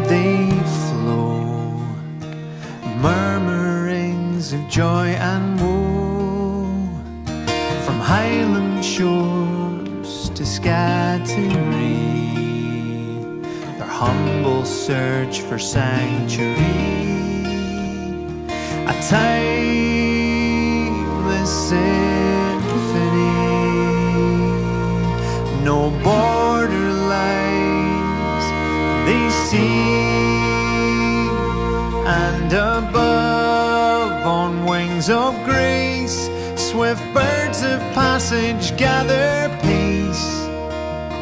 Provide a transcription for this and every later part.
they flow, murmurings of joy and woe, from highland shores to Scattery, their humble search for sanctuary, a timeless symphony. No border lines they see, and above on wings of grace, swift birds of passage gather pace,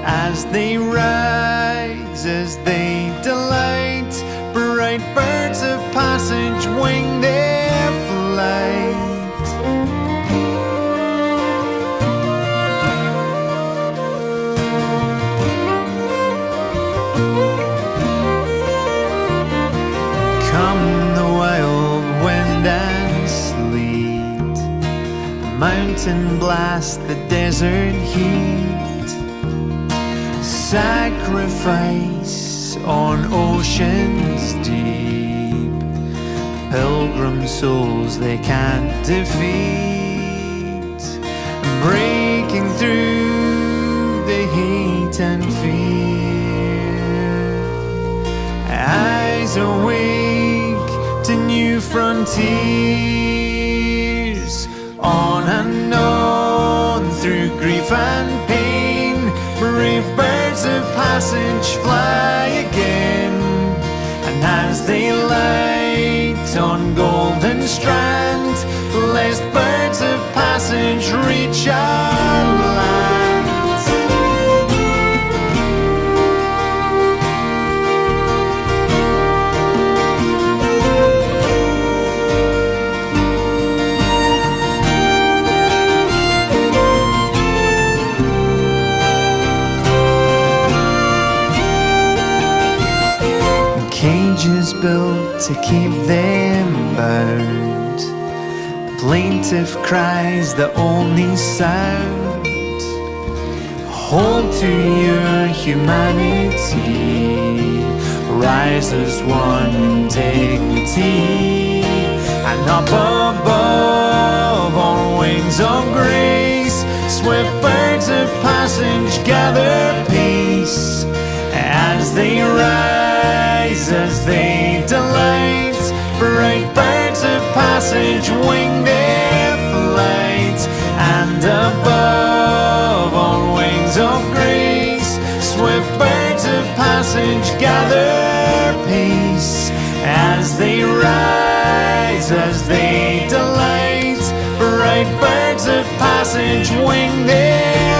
as they rise, as they delight, bright birds of passage wing their flight. Come the wild wind and sleet, the mountain blast, the desert heat, sacrifice on oceans deep, pilgrim souls they can't defeat, breaking through the hate and fear, eyes awake to new frontiers, on and on through grief and pain, brave birds of passage fly again, and as they light on golden strand, blessed birds of passage reach our land. Cages built to keep them bound, plaintive cries the only sound. Hold to your humanity, rise as one in dignity, and up above on wings of grace, swift birds of passage gather pace, as they rise, as they delight, bright birds of passage wing their flight, and above on wings of grace, swift birds of passage gather pace, as they rise, as they delight, bright birds of passage wing their